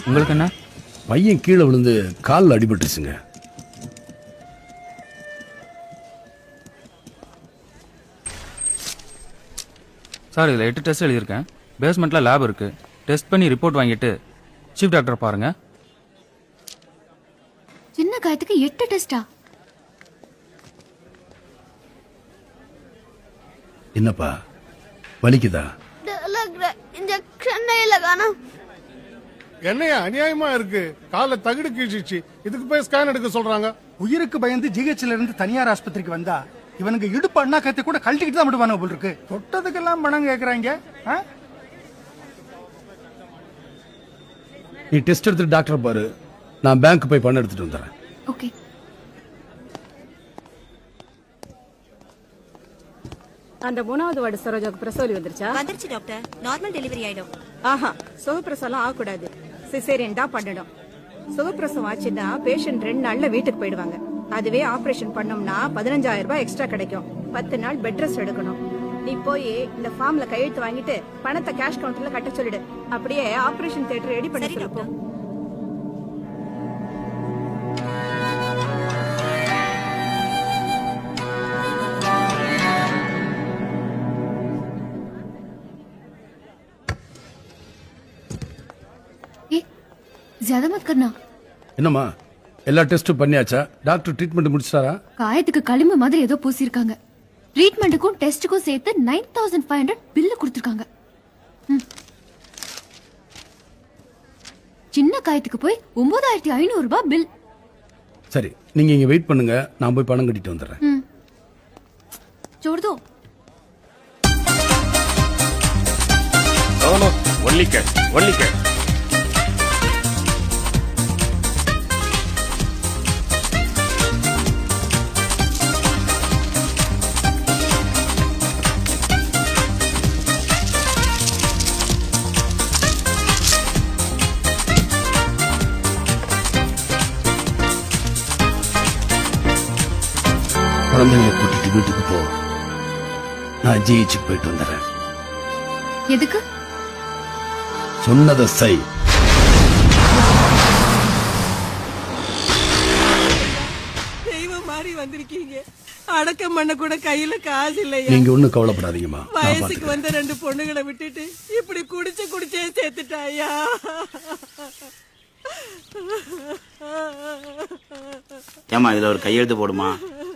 உங்களுக்கு என்ன? பையன் கீழே விழுந்து காலில் அடிபட்டுருச்சுங்க. சார் இதில் 8 டெஸ்ட் எழுதியிருக்கேன். பேஸ்மெண்ட்டில் லேப் இருக்கு. டெஸ்ட் பண்ணி ரிப்போர்ட் வாங்கிட்டு சீஃப் டாக்டர் பாருங்க. சின்ன காயத்துக்கு 8 டெஸ்டா? என்னப்பா வலிக்குதா? என்னையா அநியாயமா இருக்கு? கால தகுடு கீழ்ச்சி, இதுக்கு போய் ஸ்கேன் எடுக்க சொல்றாங்க. உயிருக்கு பயந்து ஜிஹெச்ல இருந்து தனியார் ஆஸ்பத்திரிக்கு வந்தா இவனுக்கு இடுப்பு அண்ணா கத்தி கூட கழட்டிக்கிட்டு தான் விடுவானு போல் இருக்கு. தொட்டதுக்கெல்லாம் பணம் கேக்குறாங்க. நீ டெஸ்ட் எடுத்துட்டு டாக்டர் பாரு, நான் பேங்க் போய் பணம் எடுத்துட்டு வந்துடுறேன். ஓகே. அந்த 3வது வார்டு சரோஜாக்கு பிரசவலி வந்துருச்சா? வந்துருச்சு டாக்டர். நார்மல் டெலிவரி ஆயிடும். ஆஹா, சுகப்பிரசவம் ஆகக்கூடாது. சிசேரியன் தான் பண்ணணும். சுகப்பிரசவம் ஆச்சுன்னா பேஷண்ட் 2 நாள்ல வீட்டுக்கு போயிடுவாங்க. அதுவே ஆபரேஷன் பண்ணோம்னா 15,000 ரூபாய் எக்ஸ்ட்ரா கிடைக்கும். 10 நாள் பெட் ரெஸ்ட் எடுக்கணும். நீ போய் இந்த ஃபார்ம்ல கையெழுத்து வாங்கிட்டு பணத்தை கேஷ் கவுண்டர்ல கட்ட சொல்லிடு. அப்படியே ஆபரேஷன் தியேட்டர் ரெடி பண்ணி சொல்லு. ज्यादा मत करना. என்னம்மா எல்லா டெஸ்டும் பண்ணியாச்சா? Doctor treatment முடிச்சிட்டாரா? காயத்துக்கு களிம்பு மாதிரி ஏதோ பூசிருக்காங்க. ட்ரீட்மெண்ட்டுக்கும் டெஸ்ட்டுக்கும் சேர்த்து 9500 பில்லு கொடுத்திருக்காங்க. சின்ன காயத்துக்கு போய் 9500 ரூபாய் பில். சரி, நீங்க இங்க வெயிட் பண்ணுங்க, நான் போய் பணம் கட்டிட்டு வந்துடுறேன். छोड़ दो. No, only cash. குழந்தைகளை கூட்டிட்டு வீட்டுக்கு போ, நான் ஜிஹெச்சுக்கு போயிட்டு வந்துடுறேன். எதுக்கு? சொன்னதை செய். தெய்வம் மாதிரி வந்திருக்கீங்க. அடக்கம் பண்ண கூட கையில காசு இல்லையா? நீங்க ஒண்ணும் கவலைப்படாதீங்கம்மா. வயசுக்கு வந்த 2 பொண்ணுகளை விட்டுட்டு இப்படி குடிச்சே சேர்த்துட்டாயா? ஏமா இதுல ஒரு கையெழுத்து போடுமா?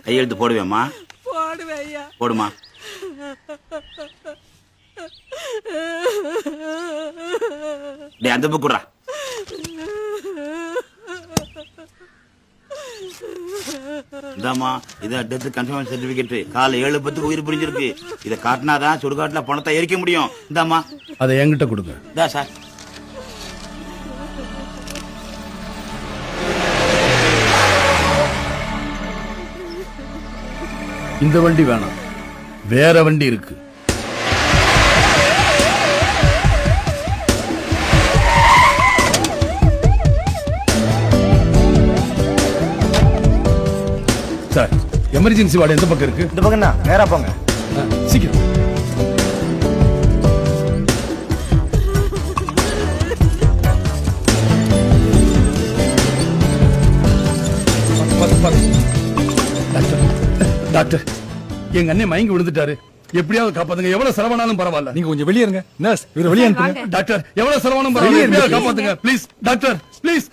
கையெழுத்து போடுவேம்மா? போடுவையா? போடுமா. டேய் அந்த புக் குடுறா. இதாம்மா இத டெத் கன்ஃபர்மேஷன் சர்டிபிகேட். காலை 7:10 உயிர் புரிஞ்சிருக்கு. இத காட்டினாதான் சுடுகாட்டுல பணத்தை எரிக்க முடியும். இந்தாம்மா அதை என்கிட்ட கொடுங்க. இதா சார். இந்த வண்டி வேணாம், வேற வண்டி இருக்கு. சார், எமர்ஜென்சி வார்டு எந்த பக்கம் இருக்கு? இந்த பக்கம் தான், நேரா போங்க. சீக்கிரம். டாக்டர், எங்க அண்ணன் மயங்கி விழுந்துட்டாரு. எப்படியாவது காப்பாத்துங்க. எவ்வளவு செலவானாலும் பரவாயில்ல. நீங்க கொஞ்சம் வெளியே இருங்க. நர்ஸ் இவரை வெளியே அனுப்புங்க. டாக்டர், எவ்வளவு செலவானாலும் பரவாயில்ல, எப்படியாவது காப்பாத்துங்க ப்ளீஸ். Doctor please.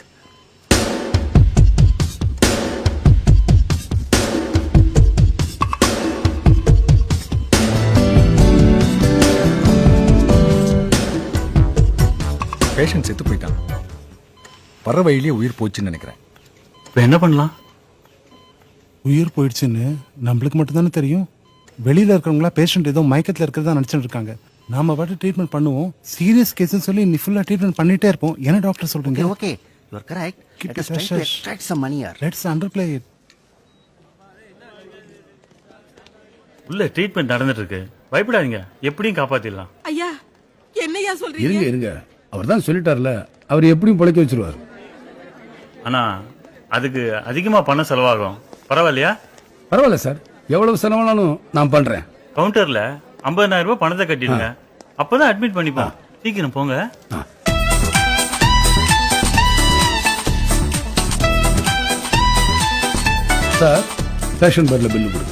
பேஷண்ட் செத்து போயிட்டான். வர வழியிலேயே உயிர் போச்சுன்னு நினைக்கிறேன். இப்போ என்ன பண்ணலாம்? உயிர் போயிடுச்சுன்னு நம்மளுக்கு மட்டும் தானே தெரியும். வெளியில இருக்கிறவங்களா பேஷண்ட் ஏதோ மயக்கத்துல இருக்கிறதா நினைச்சிட்டு இருக்காங்க. நாம பாட்டு ட்ரீட்மெண்ட் பண்ணுவோம். சீரியஸ் கேஸ் சொல்லி நீ ஃபுல்லா ட்ரீட்மெண்ட் பண்ணிட்டே இருப்போம். என்ன டாக்டர் சொல்றீங்க? Okay, you are correct. Keep Let us it try to fresh. extract some money here. Let's underplay it. உள்ள ட்ரீட்மெண்ட் நடந்துட்டு இருக்கு. பயப்படாதீங்க, எப்படியும் காப்பாத்திடலாம். ஐயா என்னையா சொல்றீங்க? இருங்க இருங்க, அவர் தான் சொல்லிட்டார்ல, அவர் எப்படியும் பிழைக்க வச்சிருவார். ஆனா அதுக்கு அதிகமா பணம் செலவாகும். பரவாயில்லையா? பரவாயில்ல சார், எவ்வளவு செலவானாலும் நான் பண்றேன். கவுண்டர்ல 50,000 ரூபாய் பணத்தை கட்டிடுங்க. அப்பதான் அட்மிட் பண்ணிப்போம். சீக்கிரம் போங்க. சார் பேஷண்ட் பேர்ல பில்லு கொடுங்க.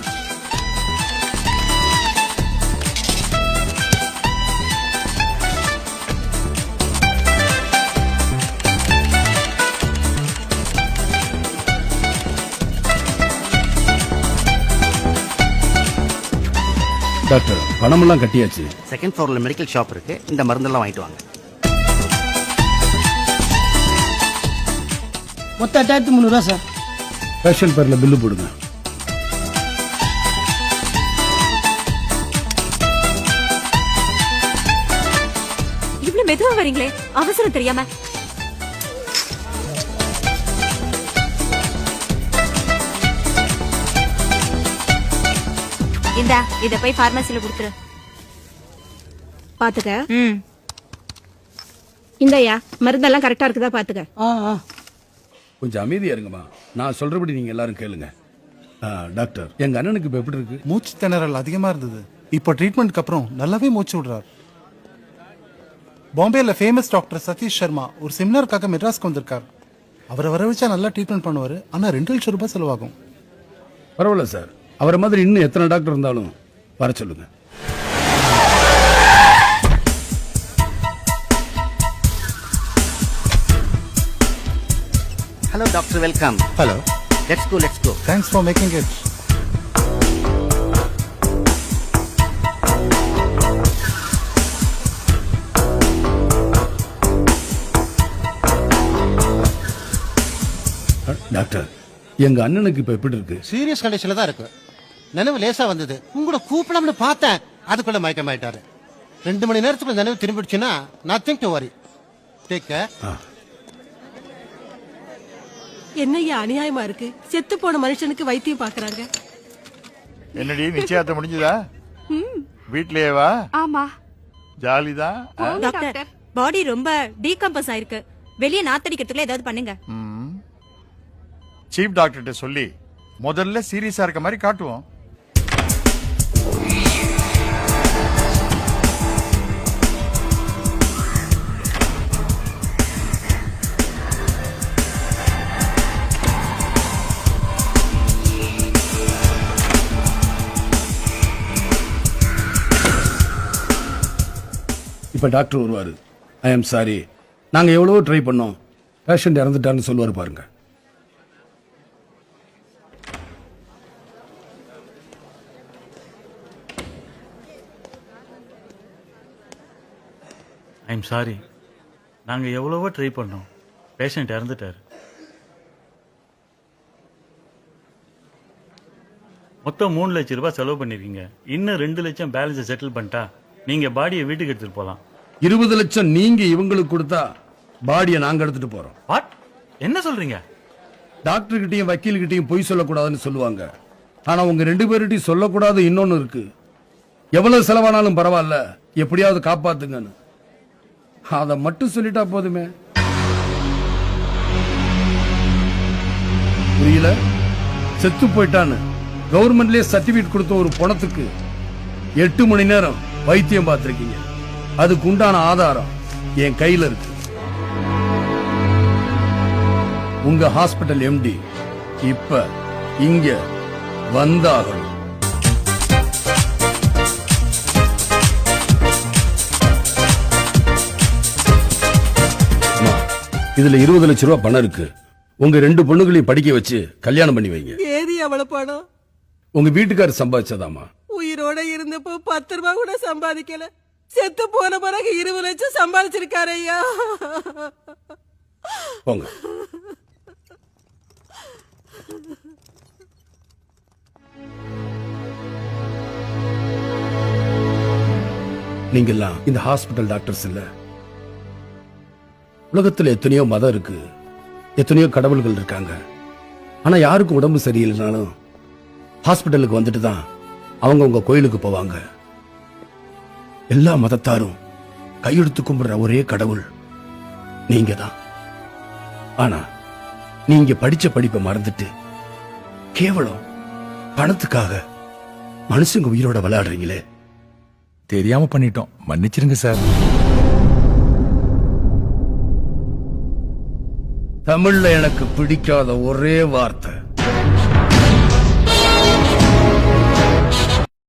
டாக்டர் பணமெல்லாம் கட்டியாச்சு. செகண்ட் ஃப்ளோர்ல மெடிக்கல் ஷாப் இருக்கு. இந்த மருந்தெல்லாம் வாங்கிட்டு வாங்க. மொத்தம் 8300 சார். பேஷண்ட் பேர்ல பில்லு போடுங்க. இவ்வளவு மெதுவா வரீங்களே, அவசரம் தெரியாம. இந்தா, இத போய் பார்மசில கொடுத்துரு. பாத்துக்க. ம். இந்தயா மருந்தெல்லாம் கரெக்டா இருக்குதா பாத்துக்க. கொஞ்சம் அமைதியா இருங்கம்மா. நான் சொல்றபடி நீங்க எல்லாரும் கேளுங்க. டாக்டர், எங்க அண்ணனுக்கு இப்ப எப்படி இருக்கு? மூச்சு திணறல் அதிகமா இருந்தது. இப்போ ட்ரீட்மெண்ட்க்கு அப்புறம் நல்லாவே மூச்சு விடுறார். பாம்பேல ஃபேமஸ் டாக்டர் சதீஷ் சர்மா ஒரு செமினாருக்காக மெட்ராஸ்க்கு வந்திருக்கார். அவரை வர வச்சா நல்லா ட்ரீட்மெண்ட் பண்ணுவாரு. ஆனா 2 லட்சம் ரூபாய் செலவாகும். பரவாயில்ல சார், அவரை மாதிரி இன்னும் எத்தனை டாக்டர் இருந்தாலும் வர சொல்லுங்க. Hello doctor, welcome. Hello, let's go. Thanks for making it. Doctor, எங்க அண்ணனுக்கு இப்ப எப்படி இருக்கு? சீரியஸ் கண்டிஷன்ல தான் இருக்கு. நினைவு லேசா வந்தது. உங்களோட கூப்பிடாமனு பார்த்தேன். அதுக்குள்ள மயக்கமாயிட்டாரு. 2 மணி நேரத்துக்குள்ள நினைவு திரும்பிடுச்சுன்னா nothing to worry. Take care. என்னையா அநியாயமா இருக்கு. செத்து போன மனுஷனுக்கு வைத்தியம் பாக்குறாங்க. என்னடி நிச்சயத்தை முடிஞ்சதா? வீட்லயே வா. ஆமா. ஜாலிதான். டாக்டர், பாடி ரொம்ப டீகம்பஸ் ஆயிருக்கு. வெளிய நாத்தடிக்கிறதுக்குள்ள ஏதாவது பண்ணுங்க. சீஃப் டாக்டர்கிட்ட சொல்லி முதல்ல சீரியஸா இருக்க மாதிரி காட்டுவோம். இப்ப டாக்டர் வருவாரு. ஐ எம் சாரி, நாங்க எவ்வளவோ ட்ரை பண்ணோம். பேஷண்ட் இறந்துட்டான்னு சொல்லுவாரு பாருங்க. ஐம் சாரி, நாங்க எவ்வளவோ ட்ரை பண்ணோம். பேஷண்ட் இறந்துட்டாரு. மொத்தம் 3 லட்சம் ரூபாய் செலவு பண்ணிருக்கீங்க. இன்னும் 2 லட்சம் பேலன்ஸ் செட்டில் பண்ணிட்டா நீங்க பாடியை வீட்டுக்கு எடுத்துட்டு போலாம். 20 லட்சம் நீங்க இவங்களுக்கு கொடுத்தா பாடியை நாங்க எடுத்துட்டு போறோம். வாட்? என்ன சொல்றீங்க? டாக்டர் கிட்டயும் வக்கீல் கிட்டயும் பொய் சொல்லக்கூடாதுன்னு சொல்லுவாங்க. ஆனா உங்க 2 பேர்கிட்டயும் சொல்லக்கூடாது இன்னொன்னு இருக்கு. எவ்வளவு செலவானாலும் பரவாயில்ல, எப்படியாவது காப்பாத்துங்கன்னு. அதை மட்டும் சொல்லிட்டா போதுமே. புரியல? செத்து போயிட்டான்னு கவர்மெண்ட்லயே சர்டிபிகேட் கொடுத்த ஒரு பணத்துக்கு 8 மணி நேரம் வைத்தியம் பார்த்திருக்கீங்க. அதுக்கு உண்டான ஆதாரம் என் கையில இருக்கு. உங்க ஹாஸ்பிட்டல் எம்டி இப்ப இங்க வந்தாகணும். இதுல 20 லட்சம் ரூபாய் பணம் இருக்கு. உங்க 2 பொண்ணுகளையும் படிக்க வச்சு கல்யாணம் பண்ணி வைங்க. ஏதி அவள பணம் உங்க வீட்டுக்காரர் சம்பாதிச்சதாமா? உயிரோட இருந்தப்போ 10 ரூபாய் கூட சம்பாதிக்கல. செத்து போன பிறகு 20 லட்சம் சம்பாதிச்சிருக்காரு ஐயா. போங்க. நீங்கெல்லாம் இந்த ஹாஸ்பிட்டல் டாக்டர்ஸ் இல்ல. உலகத்துல எத்தனையோ மதம் இருக்கு, எத்தனையோ கடவுள்கள் இருக்காங்க. ஆனா யாருக்கும் உடம்பு சரியில்லைனாலும் ஹாஸ்பிட்டலுக்கு வந்துட்டு தான் அவங்க உங்க கோயிலுக்கு போவாங்க. எல்லா மதத்தாரும் கையெடுத்து கும்பிடுற ஒரே கடவுள் நீங்க தான். ஆனா நீங்க படிச்ச படிப்பை மறந்துட்டு கேவலம் பணத்துக்காக மனுஷங்க உயிரோட விளையாடுறீங்களே. தெரியாம பண்ணிட்டோம், மன்னிச்சிருங்க சார். தமிழ்ல எனக்கு பிடிக்காத ஒரே வார்த்தை